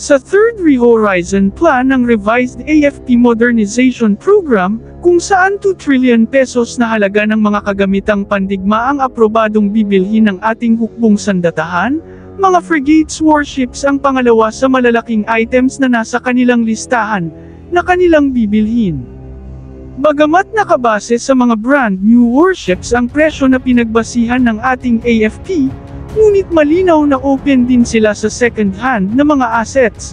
Sa Third Rehorizon Plan ng revised AFP Modernization Program, kung saan 2 trillion pesos na halaga ng mga kagamitang pandigma ang aprobadong bibilhin ng ating hukbong sandatahan, mga frigates warships ang pangalawa sa malalaking items na nasa kanilang listahan na kanilang bibilhin. Bagamat nakabase sa mga brand new warships ang presyo na pinagbasihan ng ating AFP, ngunit malinaw na open din sila sa second-hand na mga assets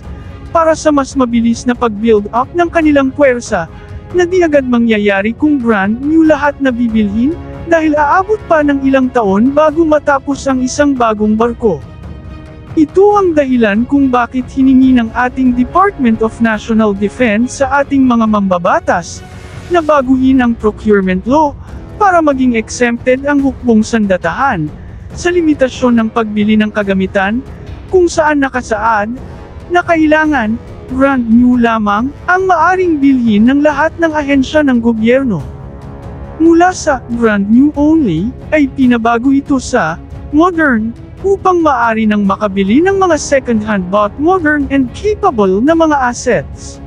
para sa mas mabilis na pag-build up ng kanilang puwersa na di agad mangyayari kung brand new lahat na bibilhin dahil aabot pa ng ilang taon bago matapos ang isang bagong barko. Ito ang dahilan kung bakit hiningi ng ating Department of National Defense sa ating mga mambabatas na baguhin ang procurement law para maging exempted ang hukbong sandatahan sa limitasyon ng pagbili ng kagamitan, kung saan nakasaad na kailangan brand new lamang ang maaring bilhin ng lahat ng ahensya ng gobyerno. Mula sa brand new only ay pinabago ito sa modern upang maaari nang makabili ng mga second-hand bought modern and capable na mga assets.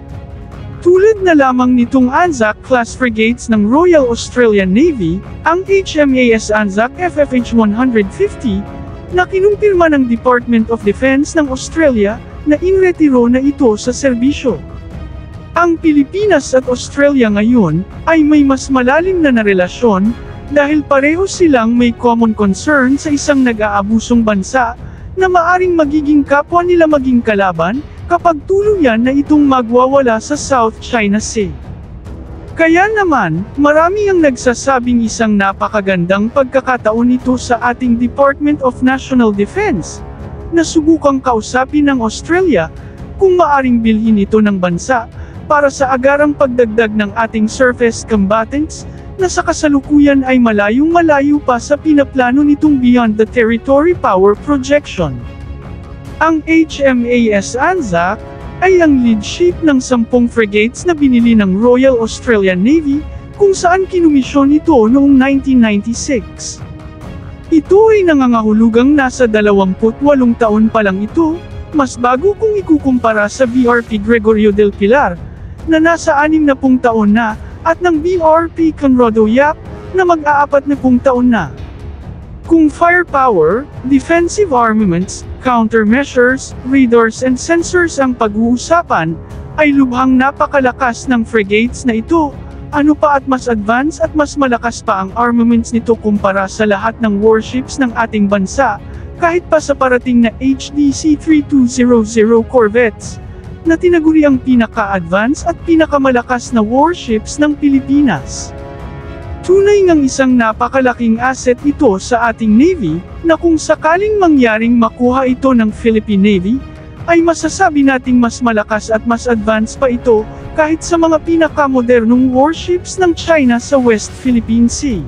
Tulad na lamang nitong Anzac-class frigates ng Royal Australian Navy, ang HMAS Anzac FFH 150, na kinumpirma ng Department of Defense ng Australia na inretiro na ito sa serbisyo. Ang Pilipinas at Australia ngayon ay may mas malalim na relasyon dahil pareho silang may common concern sa isang nag-aabusong bansa na maaring magiging kapwa nila maging kalaban kapag tuluyan na itong magwawala sa South China Sea. Kaya naman, marami ang nagsasabing isang napakagandang pagkakataon ito sa ating Department of National Defense, na subukang kausapin ng Australia kung maaring bilhin ito ng bansa para sa agarang pagdagdag ng ating surface combatants na sa kasalukuyan ay malayong-malayo pa sa pinaplano nitong Beyond the Territory Power Projection. Ang HMAS Anzac ay ang lead ship ng 10 frigates na binili ng Royal Australian Navy kung saan kinumisyon ito noong 1996. Ito ay nangangahulugang nasa 28 taon pa lang ito, mas bago kung ikukumpara sa BRP Gregorio del Pilar, na nasa 60 taon na, at ng BRP Conrado Yap, na mag-40 taon na. Kung firepower, defensive armaments, countermeasures, radars and sensors ang pag-uusapan, ay lubhang napakalakas ng frigates na ito, ano pa at mas advanced at mas malakas pa ang armaments nito kumpara sa lahat ng warships ng ating bansa, kahit pa sa parating na HDC 3200 corvettes, na tinaguri ang pinaka-advanced at pinakamalakas na warships ng Pilipinas. Tunay ngang isang napakalaking asset ito sa ating Navy, na kung sakaling mangyaring makuha ito ng Philippine Navy, ay masasabi nating mas malakas at mas advanced pa ito, kahit sa mga pinakamodernong warships ng China sa West Philippine Sea.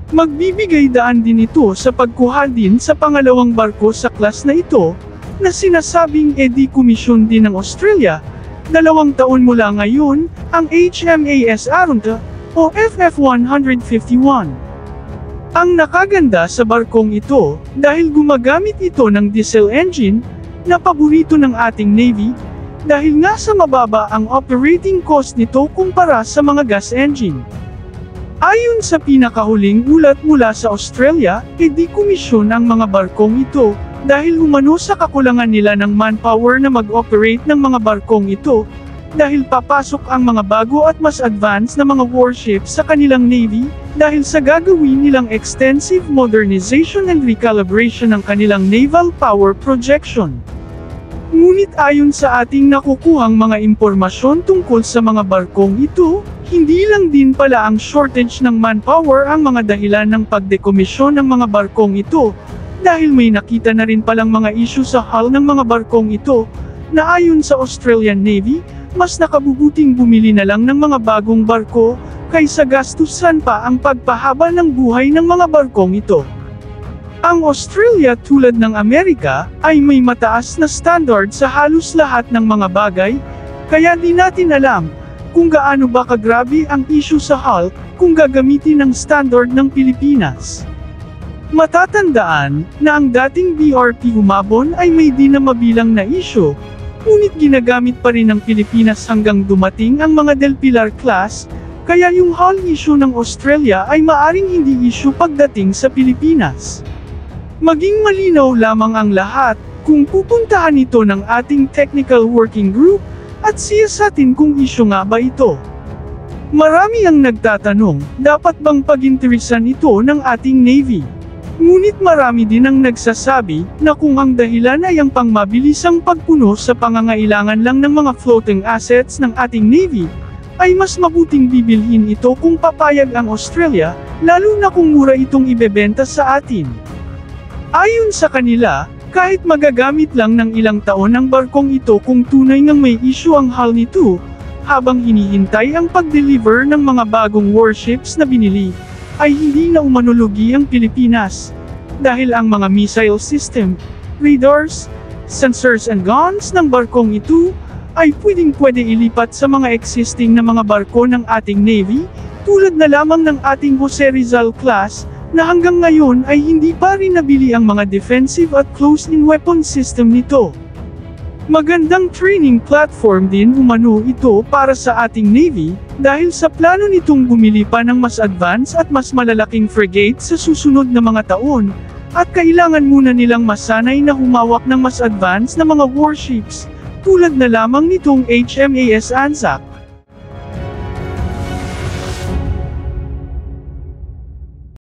Magbibigay daan din ito sa pagkuha din sa pangalawang barko sa class na ito, na sinasabing decommission din ng Australia, 2 taon mula ngayon, ang HMAS Arunta, o FF-151. Ang nakaganda sa barkong ito, dahil gumagamit ito ng diesel engine, na paborito ng ating Navy, dahil nga sa mababa ang operating cost nito kumpara sa mga gas engine. Ayon sa pinakahuling ulat mula sa Australia, decommission ang mga barkong ito, dahil umano sa kakulangan nila ng manpower na mag-operate ng mga barkong ito, dahil papasok ang mga bago at mas advanced na mga warships sa kanilang Navy, dahil sa gagawin nilang extensive modernization and recalibration ng kanilang naval power projection. Ngunit ayon sa ating nakukuhang mga impormasyon tungkol sa mga barkong ito, hindi lang din pala ang shortage ng manpower ang mga dahilan ng pagdekomisyon ng mga barkong ito, dahil may nakita na rin palang mga issue sa hull ng mga barkong ito, na ayon sa Australian Navy, mas nakabubuting bumili na lang ng mga bagong barko, kaysa gastusan pa ang pagpahaba ng buhay ng mga barkong ito. Ang Australia tulad ng Amerika, ay may mataas na standard sa halos lahat ng mga bagay, kaya di natin alam, kung gaano ba kagrabe ang issue sa hull, kung gagamitin ang standard ng Pilipinas. Matatandaan, na ang dating BRP Humabon ay may di na mabilang na issue, Ngunit ginagamit pa rin ng Pilipinas hanggang dumating ang mga Del Pilar class, kaya yung hull issue ng Australia ay maaring hindi issue pagdating sa Pilipinas. Maging malinaw lamang ang lahat, kung pupuntahan ito ng ating technical working group, at siyasatin kung issue nga ba ito. Marami ang nagtatanong, dapat bang paginteresan ito ng ating Navy? Ngunit marami din ang nagsasabi, na kung ang dahilan ay ang pangmabilisang pagpuno sa pangangailangan lang ng mga floating assets ng ating Navy, ay mas mabuting bibilhin ito kung papayag ang Australia, lalo na kung mura itong ibebenta sa atin. Ayon sa kanila, kahit magagamit lang ng ilang taon ang barkong ito kung tunay ngang may issue ang hull nito, habang hinihintay ang pag-deliver ng mga bagong warships na binili, ay hindi na umanulugi ang Pilipinas. Dahil ang mga missile system, radars, sensors and guns ng barkong ito, ay pwede ilipat sa mga existing na mga barko ng ating Navy, tulad na lamang ng ating Jose Rizal class, na hanggang ngayon ay hindi pa rin nabili ang mga defensive at close-in weapon system nito. Magandang training platform din umano ito para sa ating Navy, dahil sa plano nitong bumili pa ng mas advanced at mas malalaking frigate sa susunod na mga taon, at kailangan muna nilang masanay na humawak ng mas advanced na mga warships, tulad na lamang nitong HMAS Anzac.